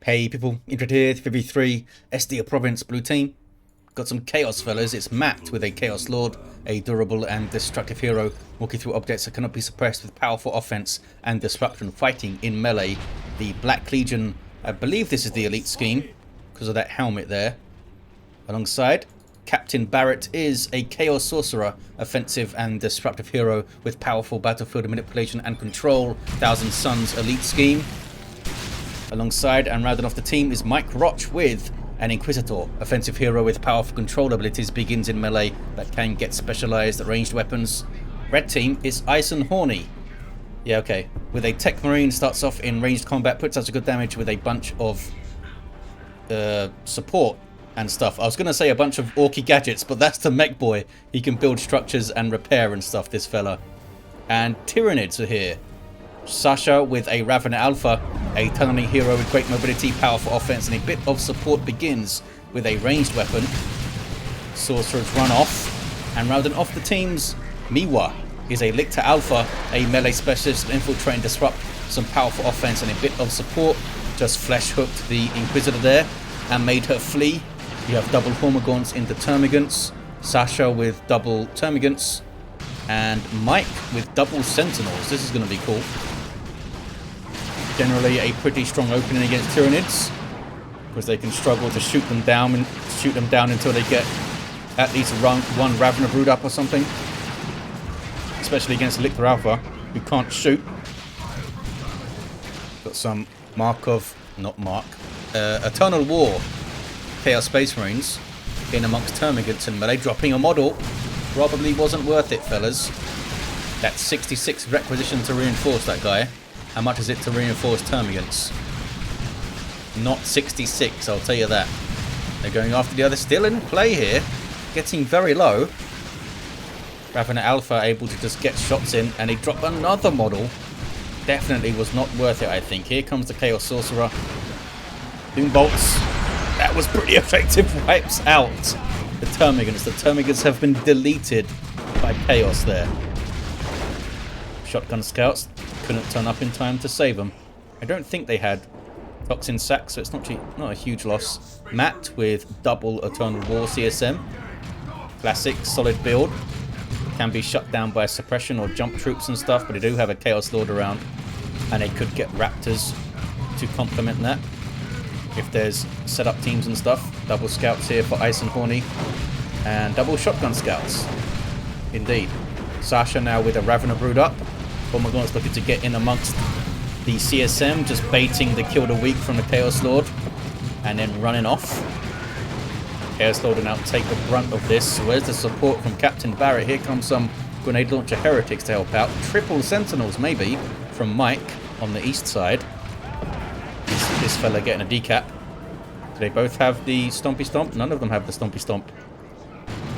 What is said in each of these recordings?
Hey people, Inquisitor here, 53, SD Province, blue team. Got some chaos fellas. It's Matt with a Chaos Lord, a durable and destructive hero, walking through objects that cannot be suppressed with powerful offense and disruption, fighting in melee. The Black Legion, I believe this is the elite scheme, because of that helmet there. Alongside, Captain Barrett is a Chaos Sorcerer, offensive and disruptive hero with powerful battlefield manipulation and control, Thousand Suns elite scheme. Alongside and rounding off the team is Mike Rotch with an Inquisitor, offensive hero with powerful control abilities, begins in melee but can get specialized ranged weapons. Red team is EisenHorny. Yeah, okay. With a Techmarine, starts off in ranged combat, puts out some good damage with a bunch of support and stuff. I was going to say a bunch of orky gadgets, but that's the mech boy. He can build structures and repair and stuff, this fella. And Tyranids are here. Sasha with a Ravener Alpha, a tunneling hero with great mobility, powerful offense, and a bit of support, begins with a ranged weapon. Sorcerers run off, and rounding off the teams, Miwa is a Lictor Alpha, a melee specialist, infiltrate and disrupt, some powerful offense and a bit of support. Just flesh hooked the Inquisitor there and made her flee. You have double Hormagaunts into Termagants, Sasha with double Termagants, and Mike with double Sentinels. This is going to be cool. Generally a pretty strong opening against Tyranids, because they can struggle to shoot them down until they get at least one Ravener Brood up or something. Especially against Lictor Alpha, who can't shoot. Got some Eternal War Chaos Space Marines in amongst Termagants and melee, dropping a model. Probably wasn't worth it, fellas. That's 66 requisition to reinforce that guy. How much is it to reinforce Termagants? Not 66, I'll tell you that. They're going after the other, still in play here. Getting very low. Ravener Alpha able to just get shots in, and he dropped another model. Definitely was not worth it, I think. Here comes the Chaos Sorcerer. Doom bolts. That was pretty effective. Wipes out the Termagants. The Termagants have been deleted by Chaos there. Shotgun scouts couldn't turn up in time to save them. I don't think they had Toxin Sack, so it's not a huge loss. Matt with double Eternal War CSM. Classic, solid build. Can be shut down by suppression or jump troops and stuff, but they do have a Chaos Lord around, and they could get Raptors to complement that if there's setup teams and stuff. Double scouts here for EisenHorny, and double shotgun scouts. Indeed. Sasha now with a Ravener Brood up. Hormagaunts looking to get in amongst the CSM, just baiting the kill the weak from the Chaos Lord, and then running off. Chaos Lord will now take the brunt of this. Where's the support from Captain Barrett? Here comes some grenade launcher heretics to help out. Triple Sentinels maybe from Mike on the east side. This fella getting a decap. Do they both have the Stompy Stomp? None of them have the Stompy Stomp.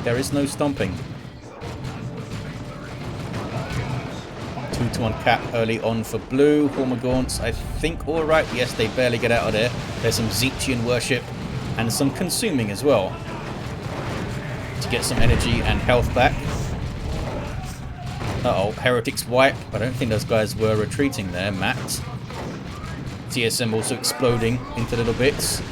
There is no stomping. 2-to-1 cap early on for blue. Hormagaunts, I think, alright. Yes, they barely get out of there. There's some Zechian worship and some consuming as well to get some energy and health back. Uh-oh, heretics wipe. I don't think those guys were retreating there. Matt. TSM also exploding into little bits.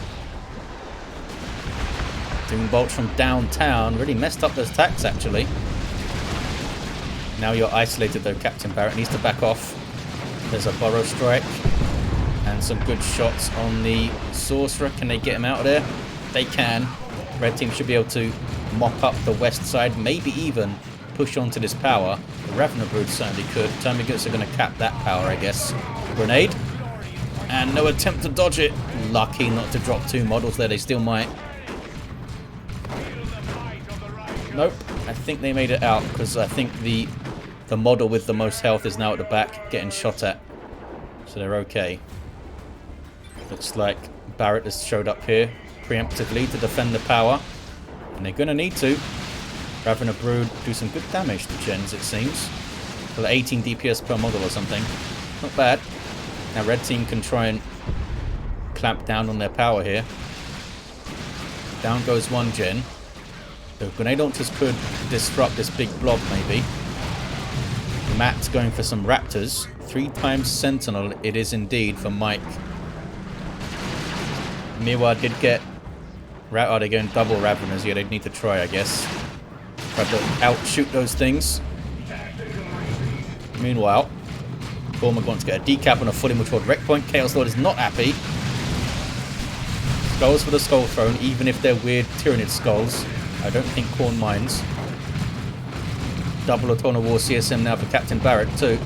Doom bolts from downtown. Really messed up those attacks, actually. Now you're isolated though, Captain Barrett needs to back off. There's a Burrow Strike and some good shots on the Sorcerer. Can they get him out of there? They can. Red team should be able to mop up the west side, maybe even push onto this power. The Ravener Brood certainly could. Termagants are going to cap that power, I guess. Grenade. And no attempt to dodge it. Lucky not to drop two models there. They still might. Nope. I think they made it out, because I think the model with the most health is now at the back getting shot at. So they're okay. Looks like Barrett has showed up here preemptively to defend the power. And they're going to need to. Ravener Brood do some good damage to gens, it seems. For 18 DPS per model or something. Not bad. Now red team can try and clamp down on their power here. Down goes one gen. The grenade launchers could disrupt this big blob maybe. Matt's going for some Raptors. 3 times Sentinel it is indeed for Mike. Miwa did get... Oh, they're going double Raveners. Yeah, they'd need to try, I guess. Try to outshoot those things. Meanwhile, Cormac wants to get a decap on a fully matured wreck point. Chaos Lord is not happy. Skulls for the Skull Throne, even if they're weird Tyranid skulls. I don't think Khorne minds. Double Eternal War CSM now for Captain Barrett too.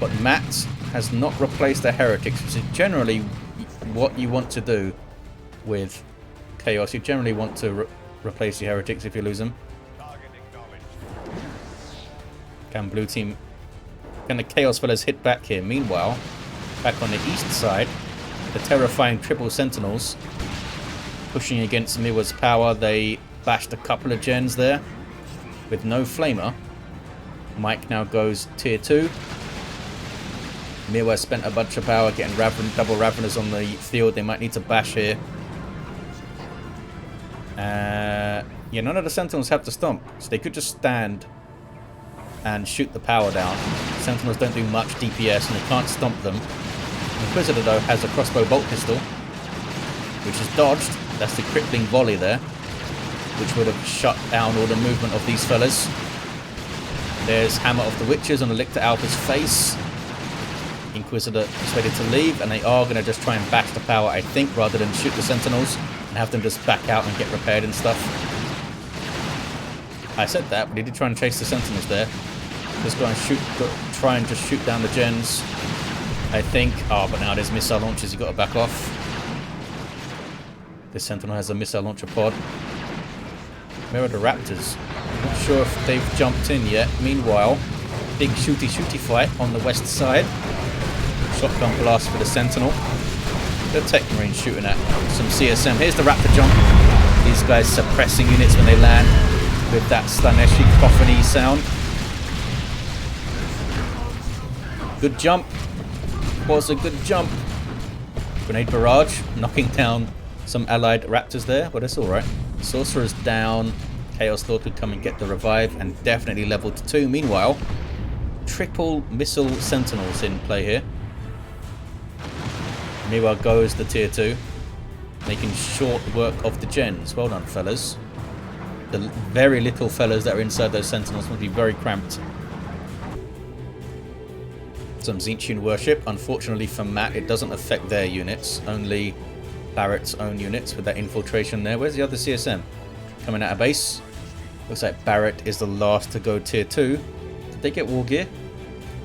But Matt has not replaced the Heretics, which is generally what you want to do with Chaos. You generally want to replace your Heretics if you lose them. Can Blue Team... Can the Chaos fellas hit back here? Meanwhile, back on the east side, the terrifying Triple Sentinels pushing against Miwa's power. They bashed a couple of gens there with no Flamer. Mike now goes tier 2. Miwa spent a bunch of power getting double Raveners on the field. They might need to bash here. Yeah, none of the Sentinels have to stomp, so they could just stand and shoot the power down. Sentinels don't do much DPS and they can't stomp them. Inquisitor though has a crossbow bolt pistol, which is dodged. That's the crippling volley there, which would have shut down all the movement of these fellas. There's Hammer of the Witches on the Lictor Alpha's face. Inquisitor is ready to leave, and they are going to just try and bash the power, I think, rather than shoot the Sentinels and have them just back out and get repaired and stuff. I said that, but he did try and chase the Sentinels there. Just go and try and just shoot down the gens, I think. Oh, but now there's missile launchers, you've got to back off. This Sentinel has a missile launcher pod. Where are the Raptors? Not sure if they've jumped in yet. Meanwhile, big shooty fight on the west side. Shotgun blast for the Sentinel. The Techmarine shooting at some CSM. Here's the Raptor jump. These guys suppressing units when they land with that Slaneshi coffin-y sound. Good jump. Was a good jump. Grenade barrage knocking down some allied Raptors there, but it's alright. Sorcerer's down. Chaos Lord could come and get the revive, and definitely level to 2. Meanwhile, triple missile Sentinels in play here. Miwa goes to tier 2, making short work of the gens. Well done, fellas. The very little fellas that are inside those Sentinels will be very cramped. Some Tzeentch worship. Unfortunately for Matt, it doesn't affect their units, only Barrett's own units with that infiltration there. Where's the other CSM? Coming out of base. Looks like Barrett is the last to go tier 2. Did they get war gear?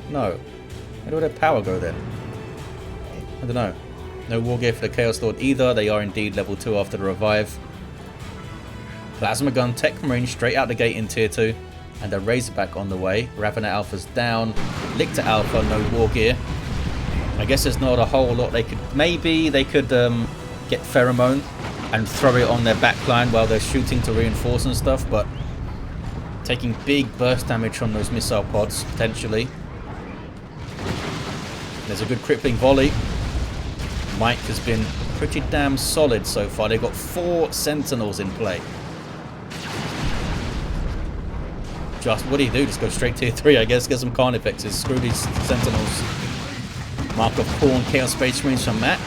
No. Where did their power go then? I don't know. No war gear for the Chaos Lord either. They are indeed level 2 after the revive. Plasma gun, Techmarine straight out the gate in tier 2. And a Razorback on the way. Ravener Alpha's down. Lictor Alpha, no war gear. I guess there's not a whole lot they could... Maybe they could get Pheromone and throw it on their backline while they're shooting to reinforce and stuff, but taking big burst damage from those missile pods, potentially. There's a good crippling volley. Mike has been pretty damn solid so far. They've got 4 Sentinels in play. Just, what do you do? Just go straight tier 3, I guess. Get some Carnifexes. Screw these Sentinels. Mark of Khorne, Chaos Space Marines from Matt.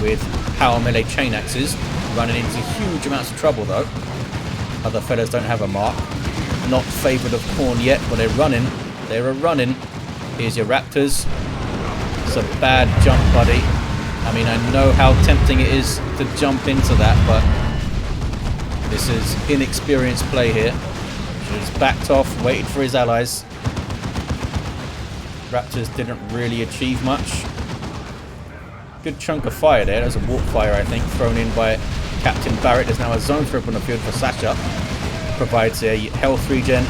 With power melee chain axes. Running into huge amounts of trouble, though. Other fellas don't have a mark. Not favoured of Khorne yet, but they're running. They're a-running. Here's your Raptors. It's a bad jump, buddy. I mean, I know how tempting it is to jump into that, but this is inexperienced play here. Should have backed off, waited for his allies. Raptors didn't really achieve much. Good chunk of fire there. There's a warp fire, I think, thrown in by Captain Barrett. There's now a zone throw up on the field for Sasha. Provides a health regen.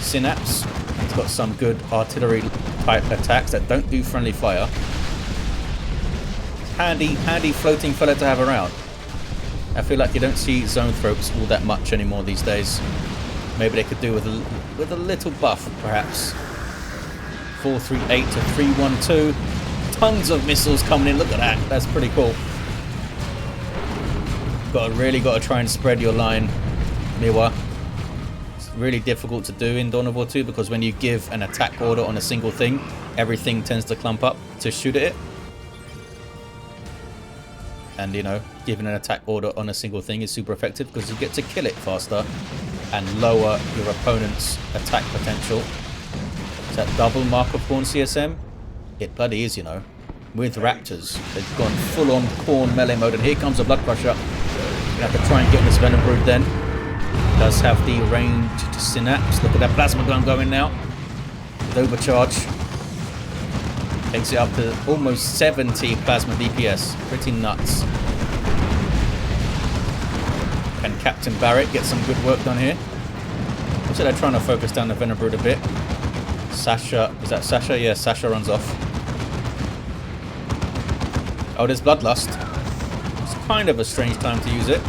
Synapse. It's got some good artillery type attacks that don't do friendly fire. Handy floating fella to have around. I feel like you don't see zone thropes all that much anymore these days. Maybe they could do with a little buff, perhaps. 438 to 312. Tons of missiles coming in. Look at that. That's pretty cool. Really got to try and spread your line, Miwa. It's really difficult to do in Dawn of War 2 because when you give an attack order on a single thing, everything tends to clump up to shoot at it. And, you know, giving an attack order on a single thing is super effective because you get to kill it faster and lower your opponent's attack potential. Is that double Mark of Khorne CSM? It bloody is, you know. With Raptors, they've gone full-on Khorne melee mode, and here comes a Blood Crusher. Gonna have to try and get this Venom Brood then. Does have the ranged synapse. Look at that plasma gun going now. With overcharge. Takes it up to almost 70 plasma DPS. Pretty nuts. Can Captain Barrett get some good work done here? Looks like they're trying to focus down the Venom Brood a bit. Sasha, is that Sasha? Yeah, Sasha runs off. Oh, there's Bloodlust. It's kind of a strange time to use it.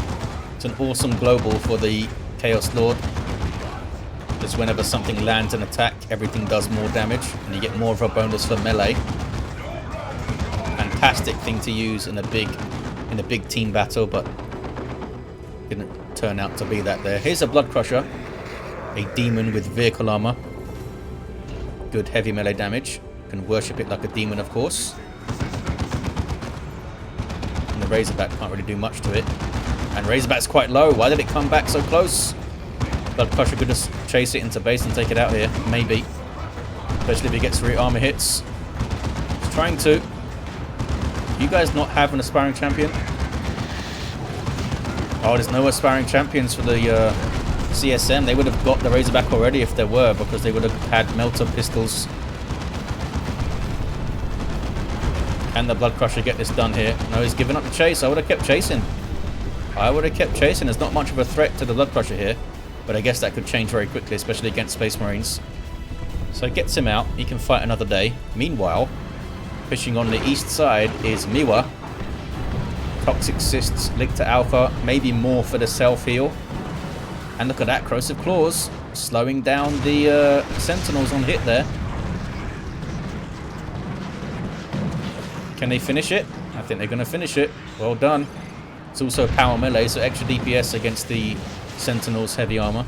It's an awesome global for the Chaos Lord. Just whenever something lands an attack, everything does more damage, and you get more of a bonus for melee. Fantastic thing to use in a big team battle, but didn't turn out to be that there. Here's a Blood Crusher, a demon with vehicle armor. Good heavy melee damage. Can worship it like a demon, of course. And the Razorback can't really do much to it. And Razorback's quite low. Why did it come back so close? Blood Crusher could just chase it into base and take it out here. Maybe. Especially if he gets re-armor hits. He's trying to. You guys not have an aspiring champion? Oh, there's no aspiring champions for the CSM. They would have got the Razorback already if there were, because they would have had melter pistols. Can the Blood Crusher get this done here? No, he's giving up the chase. I would have kept chasing. There's not much of a threat to the Blood Crusher here, but I guess that could change very quickly, especially against Space Marines. So it gets him out. He can fight another day. Meanwhile, fishing on the east side is Miwa. Toxic Cysts, Lictor Alpha, maybe more for the self-heal. And look at that, Corrosive Claws, slowing down the Sentinels on hit there. Can they finish it? I think they're going to finish it. Well done. It's also power melee, so extra DPS against the Sentinels' heavy armor.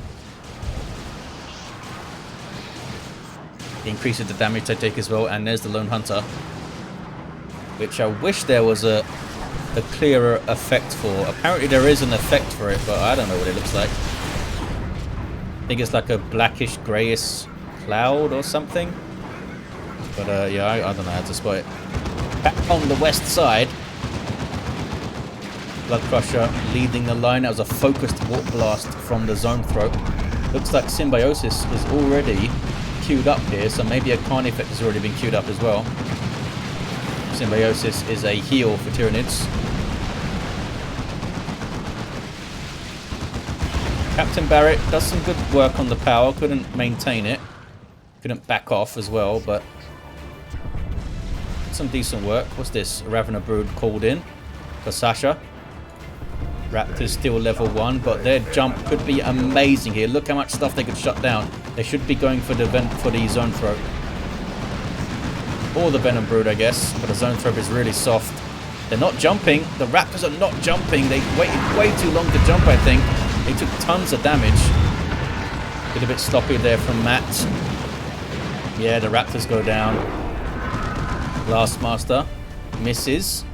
It increases the damage they take as well, and there's the Lone Hunter, which I wish there was a clearer effect for. Apparently there is an effect for it, but I don't know what it looks like. I think it's like a blackish greyish cloud or something. But yeah, I don't know how to spot it. Back on the west side, Blood Crusher leading the line. That was a focused Warp Blast from the Zone Throat. Looks like Symbiosis is already queued up here, so maybe a Carnifex has already been queued up as well. Symbiosis is a heal for Tyranids. Captain Barrett does some good work on the power. Couldn't maintain it. Couldn't back off as well, but some decent work. What's this? A Ravener Brood called in for Sasha. Raptors still level 1, but their jump could be amazing here. Look how much stuff they could shut down. They should be going for the Zone Throat. Or the Venom Brood, I guess, but the Zone Throat is really soft. They're not jumping. The Raptors are not jumping. They waited way too long to jump, I think. They took tons of damage. Bit a bit sloppy there from Matt. Yeah, the Raptors go down. Last Master misses.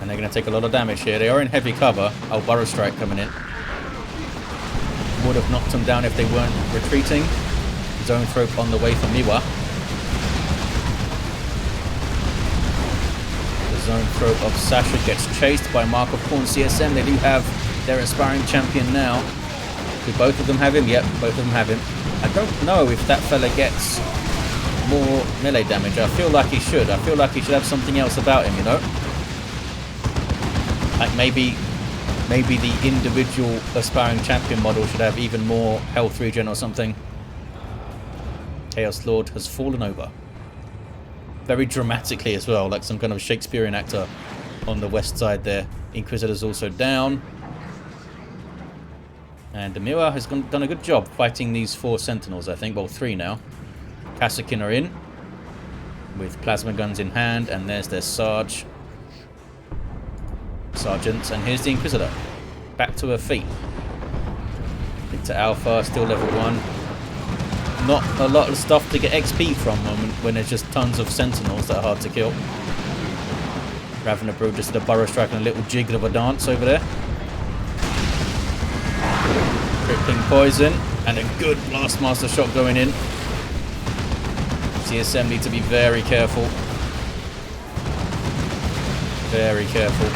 And they're going to take a lot of damage here. They are in heavy cover. Oh, Burrow Strike coming in. Would have knocked them down if they weren't retreating. Zone Throat on the way for Miwa. The Zone Throat of Sasha gets chased by Mark of Khorne CSM. They do have their aspiring champion now. Do both of them have him? Yep, both of them have him. I don't know if that fella gets more melee damage. I feel like he should. I feel like he should have something else about him, you know? Like maybe the individual aspiring champion model should have even more health regen or something. Chaos Lord has fallen over. Very dramatically as well, like some kind of Shakespearean actor on the west side there. Inquisitor's also down. And Miwa has done a good job fighting these 4 Sentinels, I think. Well, 3 now. Kassakin are in with plasma guns in hand, and there's their sergeants, and here's the Inquisitor back to her feet. Into Alpha, still level 1. Not a lot of stuff to get XP from when there's just tons of Sentinels that are hard to kill. Ravner Brood just did a burrow strike and a little jig of a dance over there. Crippling poison and a good Blastmaster shot going in. CSM need to be very careful. Very careful.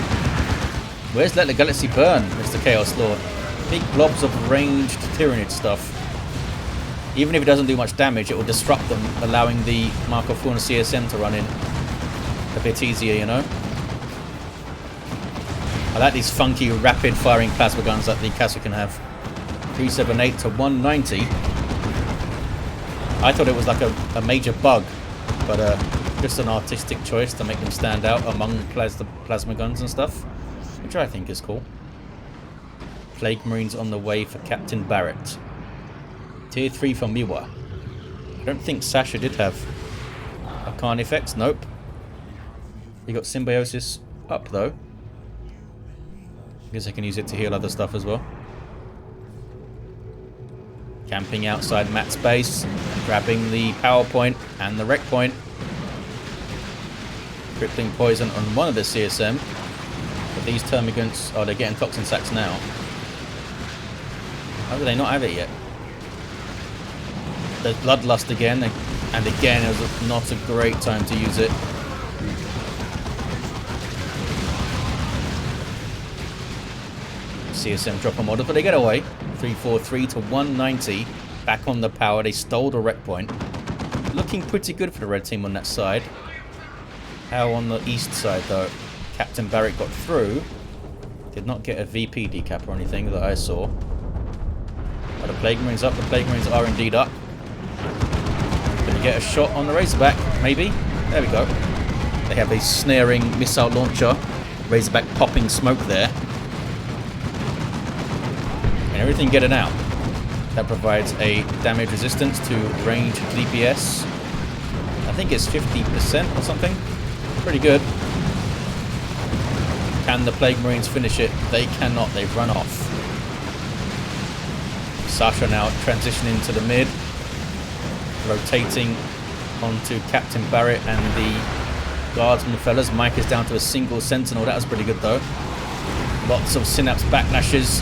Where's Let the Galaxy Burn, Mr. Chaos Lord? Big blobs of ranged Tyranid stuff. Even if it doesn't do much damage, it will disrupt them, allowing the Mark of Fauna CSM to run in a bit easier, you know? I like these funky, rapid-firing plasma guns that the Castle can have. 378 to 190. I thought it was like a major bug, but just an artistic choice to make them stand out among plasma guns and stuff, which I think is cool. Plague Marines on the way for Captain Barrett. Tier 3 for Miwa. I don't think Sasha did have Arcane effects. Nope. He got Symbiosis up though. I guess I can use it to heal other stuff as well. Camping outside Matt's base, grabbing the power point and the wreck point. Crippling poison on one of the CSM. But these Termagants, oh, they're getting Toxin Sacks now. How do they not have it yet? There's Bloodlust again, and again it was not a great time to use it. CSM drop a model, but they get away. 343 to 190. Back on the power, they stole the wreck point. Looking pretty good for the red team on that side. How on the east side though? Captain Barrett got through. Did not get a VP decap or anything that I saw. Are the Plague Marines up? The Plague Marines are indeed up. Can you get a shot on the Razorback? Maybe? There we go. They have a snaring missile launcher. Razorback popping smoke there. And everything getting out. That provides a damage resistance to range DPS. I think it's 50% or something. Pretty good. Can the Plague Marines finish it? They cannot. They've run off. Sasha now transitioning to the mid. Rotating onto Captain Barrett and the Guardsman fellas. Mike is down to a single Sentinel. That was pretty good though. Lots of Synapse backlashes.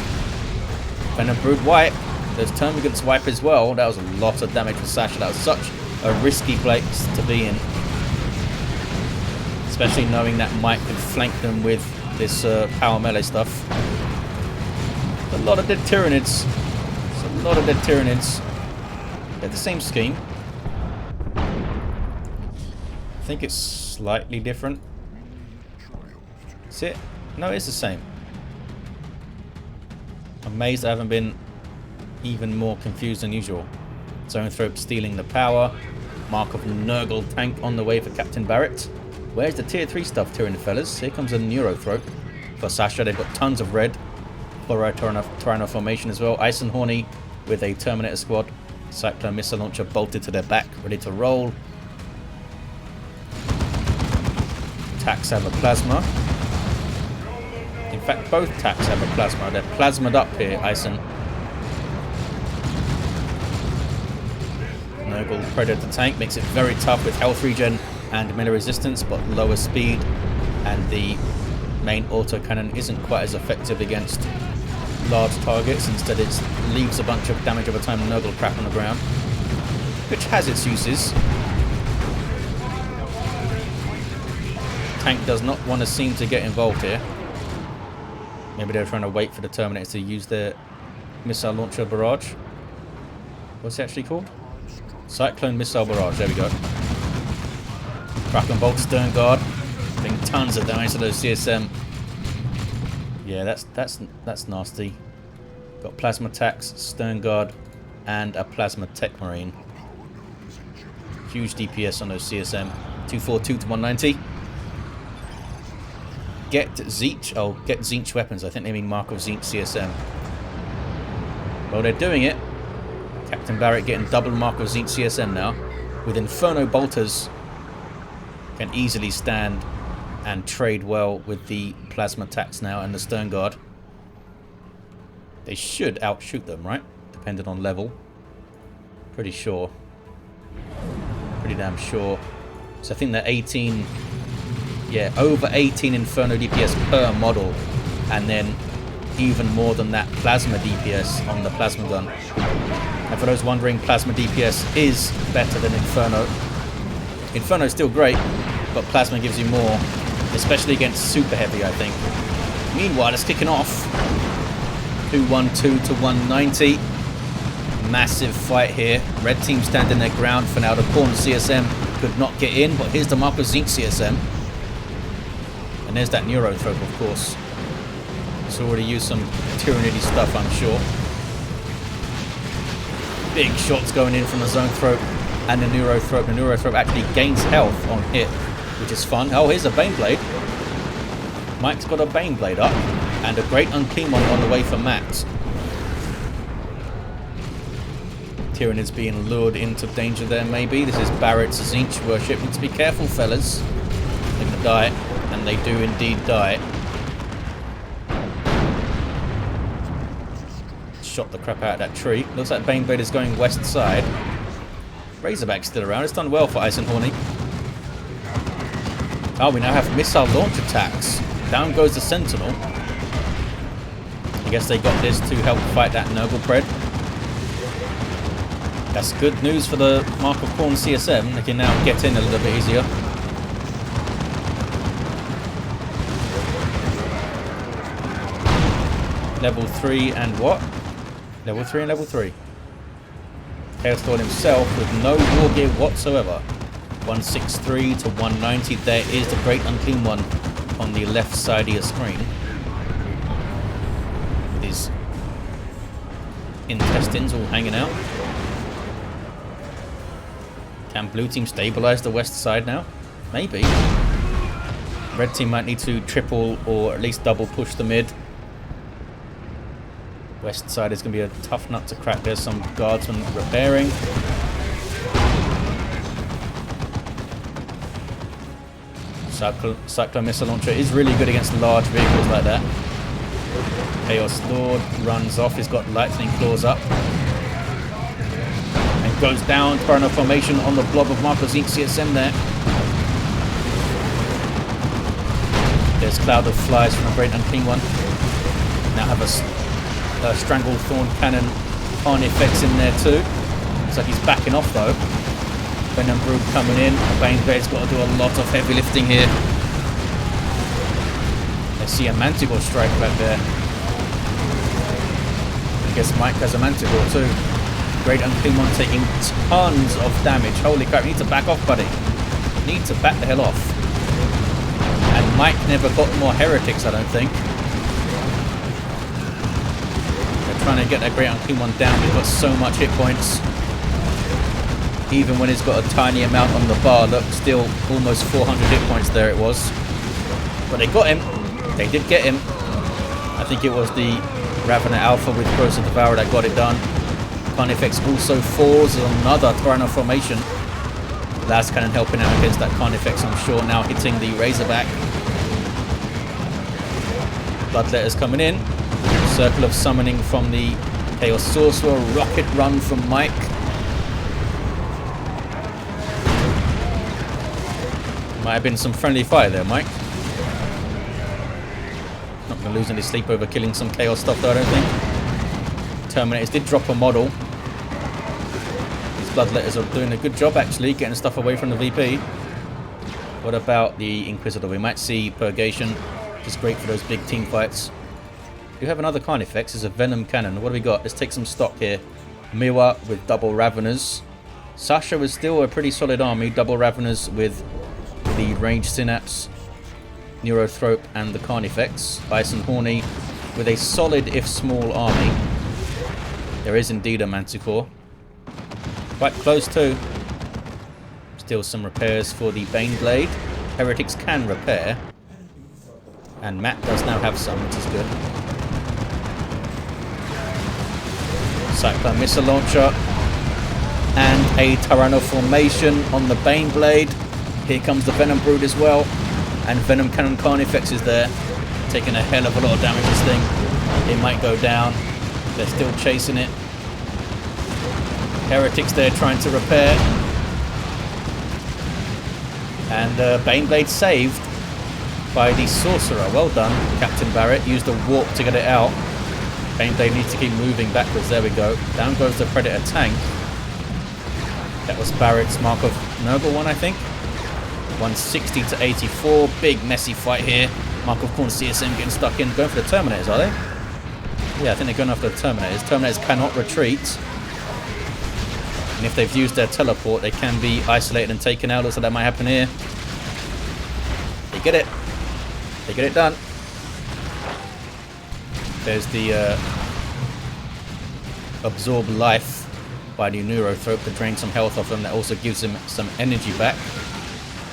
Venom Brood wipe. There's Termagant's wipe as well. That was a lot of damage for Sasha. That was such a risky place to be in. Especially knowing that Mike could flank them with this power melee stuff. A lot of dead Tyranids. A lot of dead Tyranids. They're the same scheme. I think it's slightly different. Is it? No, it's the same. Amazed I haven't been even more confused than usual. Zoanthrope stealing the power. Mark of Nurgle tank on the way for Captain Barrett. Where's the tier 3 stuff, Tyranid fellas? Here comes a Neurothrope for Sasha. They've got tons of red. Chloride Tyranno formation as well. EisenHorny with a Terminator squad. Cyclone missile launcher bolted to their back, ready to roll. Tax have a plasma. In fact, both Tax have a plasma. They're plasmaed up here, Eisen. Nurgle Predator tank makes it very tough with health regen and melee resistance, but lower speed. And the main autocannon isn't quite as effective against large targets. Instead, it leaves a bunch of damage over time Nurgle crap on the ground, which has its uses. Tank does not want to seem to get involved here. Maybe they're trying to wait for the Terminators to use their missile launcher barrage. What's it actually called? Cyclone missile barrage. There we go. Crack and bolt stern guard, doing tons of damage to those CSM. Yeah, that's nasty. Got plasma tax, stern guard, and a plasma Techmarine. Huge DPS on those CSM. 242 to 190. Get Zeech. Oh, get Zeech weapons. I think they mean Mark of Zeech CSM. Well, they're doing it. Captain Barrett getting double Mark of Zeech CSM now. With Inferno Bolters. Can easily stand and trade well with the plasma tax now and the stern guard. They should outshoot them, right? Depending on level. Pretty sure. Pretty damn sure. So I think they're 18 Yeah, over 18 Inferno DPS per model. And then even more than that plasma DPS on the plasma gun. And for those wondering, plasma DPS is better than Inferno. Inferno is still great, but plasma gives you more, especially against super heavy, I think. Meanwhile, it's kicking off. 212 to 190. Massive fight here. Red team standing their ground for now. The Khorne CSM could not get in, but here's the Marcus Zinc CSM. And there's that Neurothrope, of course. It's already used some Tyranids stuff, I'm sure. Big shots going in from the Zone Thrope and the Neurothrope. The Neurothrope actually gains health on hit, which is fun. Oh, here's a Baneblade. Mike's got a Baneblade up, and a great Unclean one on the way for Matt. Tyranids being lured into danger there, maybe. This is Barrett's Zinch worship. Need to be careful, fellas. They're going to die, and they do indeed die. Shot the crap out of that tree. Looks like Baneblade is going west side. Razorback's still around. It's done well for EisenHorny. Oh, we now have missile launch attacks. Down goes the Sentinel. I guess they got this to help fight that Nurgle-Pred. That's good news for the Mark of Khorne CSM. They can now get in a little bit easier. Level 3 and what? Level 3 and level 3. Chaos Lord himself with no war gear whatsoever. 163 to 190. There is the Great Unclean One on the left side of your screen. With his intestines all hanging out. Can blue team stabilize the west side now? Maybe. Red team might need to triple or at least double push the mid. West side is going to be a tough nut to crack. There's some guardsmen repairing. Cyclone Missile Launcher is really good against large vehicles like that. Chaos Lord runs off. He's got Lightning Claws up. And goes down. Tyranno formation on the blob of Marcus Zinc CSM there. There's Cloud of Flies from a Great Unclean One. Now have a Stranglethorn Cannon on effects in there too. Looks like he's backing off though. Venom Brood coming in. Baneblade's got to do a lot of heavy lifting here. I see a Manticore strike back there. I guess Mike has a Manticore too. Great Unclean One taking tons of damage. Holy crap, you need to back off, buddy. You need to back the hell off. And Mike never got more heretics, I don't think. Trying to get that Great Unclean One down. He's got so much hit points. Even when he's got a tiny amount on the bar, look, still almost 400 hit points there it was. But they got him. They did get him. I think it was the Ravener Alpha with Corrosive Devourer that got it done. Carnifex also falls on another Tyranno formation. Last Cannon helping out against that Carnifex, I'm sure, now hitting the Razorback. Bloodletter's coming in. Circle of Summoning from the Chaos Sorcerer. Rocket Run from Mike. Might have been some friendly fire there, Mike. Not going to lose any sleep over killing some Chaos stuff though, I don't think. Terminators did drop a model. These Bloodletters are doing a good job actually, getting stuff away from the VP. What about the Inquisitor? We might see Purgation, which is great for those big team fights. We have another Carnifex. It's a Venom Cannon. What do we got? Let's take some stock here. Miwa with double Raveners. Sasha was still a pretty solid army. Double Raveners with the ranged Synapse, Neurothrope, and the Carnifex. EisenHorny with a solid, if small, army. There is indeed a Manticore. Quite close too. Still some repairs for the Baneblade. Heretics can repair. And Matt does now have some, which is good. Cyclone Missile Launcher and a Tyranno formation on the Baneblade. Here comes the Venom Brood as well, and Venom Cannon Carnifex is there, taking a hell of a lot of damage. This thing, it might go down. They're still chasing it. Heretics there trying to repair, and Baneblade saved. by the Sorcerer. Well done, Captain Barrett. Used a warp to get it out. Baneblade needs to keep moving backwards. There we go. Down goes the Predator tank. That was Barrett's Mark of Nurgle one, I think. 160 to 84. Big messy fight here. Mark of Corn CSM getting stuck in. Going for the Terminators, are they? Yeah, I think they're going after the Terminators. Terminators cannot retreat. And if they've used their teleport, they can be isolated and taken out. So that might happen here. They get it. They get it done. There's the Absorb Life by the Neurothrope to drain some health off him. That also gives him some energy back.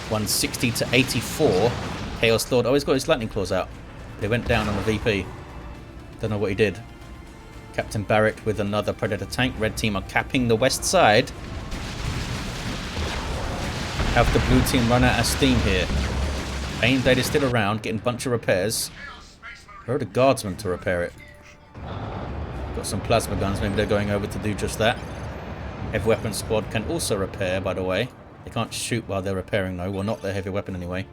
160 to 84. Chaos Lord. Oh, he's got his lightning claws out. They went down on the VP. Don't know what he did. Captain Barrett with another Predator tank. Red team are capping the west side. Have the blue team run out of steam here. Baneblade is still around, getting a bunch of repairs. Where are the guardsmen to repair it? Got some plasma guns. Maybe they're going over to do just that. Heavy weapon squad can also repair, by the way. They can't shoot while they're repairing, though. Well, not their heavy weapon anyway.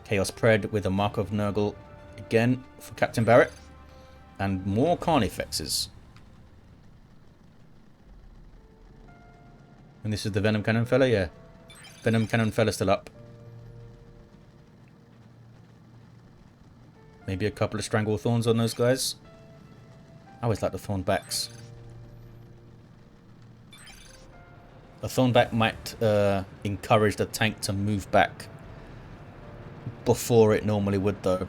Chaos Pred with a Mark of Nurgle again for Captain Barrett. And more Carnifexes. And this is the Venom Cannon fella? Yeah. Venom Cannon fella still up. Maybe a couple of Strangle Thorns on those guys. I always like the Thornbacks. A Thornback might encourage the tank to move back before it normally would, though.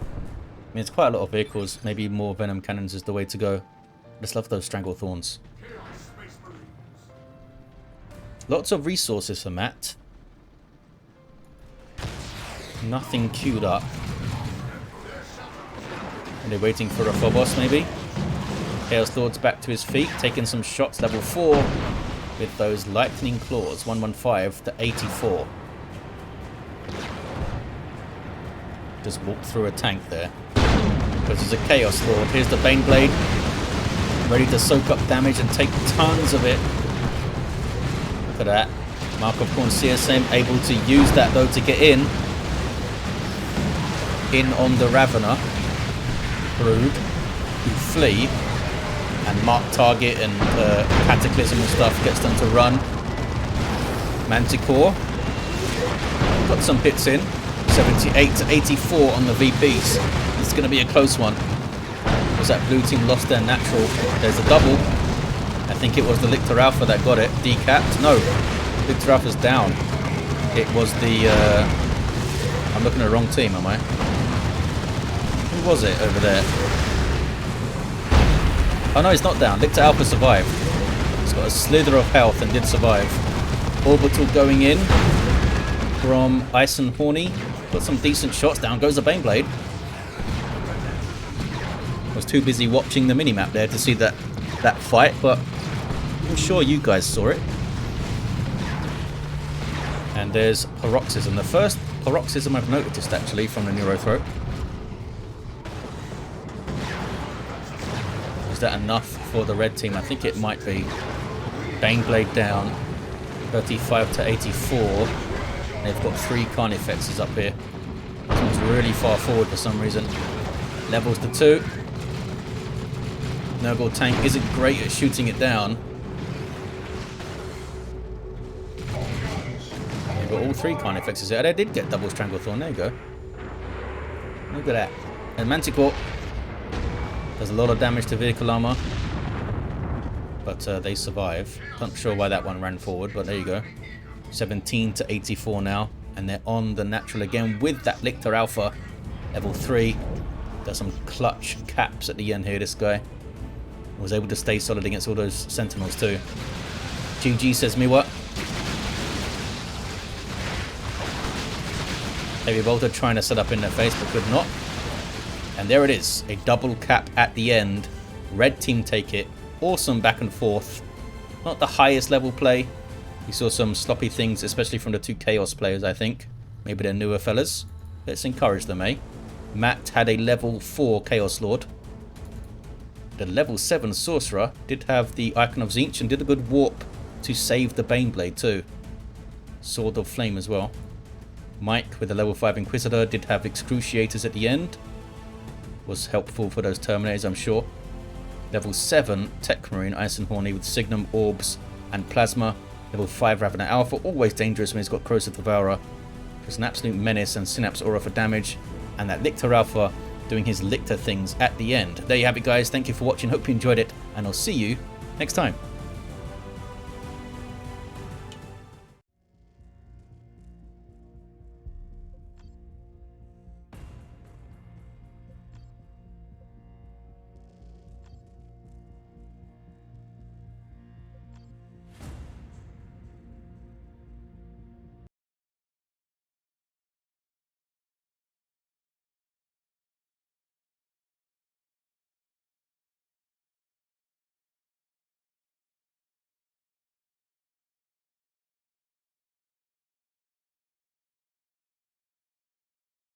I mean, it's quite a lot of vehicles. Maybe more Venom Cannons is the way to go. I just love those Strangle Thorns. Lots of resources for Matt. Nothing queued up. Are they waiting for a Phobos, maybe? Chaos Lord's back to his feet, taking some shots, level 4, with those Lightning Claws. 115 to 84. Just walked through a tank there. Because there's a Chaos Lord. Here's the Baneblade. Ready to soak up damage and take tons of it. Look at that. Mark of Corn CSM able to use that, though, to get in. In on the Ravener. Brood. Who flee. And mark target and Cataclysm and stuff. Gets them to run. Manticore. Got some hits in. 78 to 84 on the VPs. It's going to be a close one. Was that blue team lost their natural? There's a double. I think it was the Lictor Alpha that got it. Decapped. No. Lictor Alpha's down. It was the... I'm looking at the wrong team, am I? Who was it over there? Oh no, he's not down. Lictor Alpha survived. He's got a slither of health and did survive. Orbital going in from EisenHorny. Got some decent shots. Down goes the Baneblade. I was too busy watching the minimap there to see that fight, but I'm sure you guys saw it. And there's Paroxysm. The first Paroxysm I've noticed, actually, from the Neurothrope. Is that enough for the red team? I think it might be. Baneblade down. 35 to 84. They've got 3 Carnifexes up here. This one's really far forward for some reason. Levels to 2. Nurgle tank isn't great at shooting it down. They've got all 3 Carnifexes here. They did get double Stranglethorn. There you go. Look at that. And Manticore does a lot of damage to vehicle armor. But they survive. Not sure why that one ran forward, but there you go. 17 to 84 now. And they're on the natural again with that Lictor Alpha. Level 3. Does some clutch caps at the end here, this guy. Was able to stay solid against all those Sentinels too. GG, says Miwa. Heavy Bolter trying to set up in their face, but could not. And there it is. A double cap at the end. Red team take it. Awesome back and forth. Not the highest level play. We saw some sloppy things, especially from the 2 Chaos players, I think. Maybe they're newer fellas. Let's encourage them, eh? Matt had a level 4 Chaos Lord. The level 7 Sorcerer did have the Icon of Tzeentch and did a good warp to save the Baneblade too. Sword of Flame as well. Mike with the level 5 Inquisitor did have Excruciators at the end. Was helpful for those Terminators, I'm sure. Level 7 Techmarine EisenHorny with Signum, Orbs and Plasma. Level 5 Ravener Alpha, always dangerous when he's got Corrosive Devourer. Just an absolute menace, and Synapse Aura for damage. And that Lictor Alpha doing his Lictor things at the end. There you have it, guys. Thank you for watching. Hope you enjoyed it, and I'll see you next time.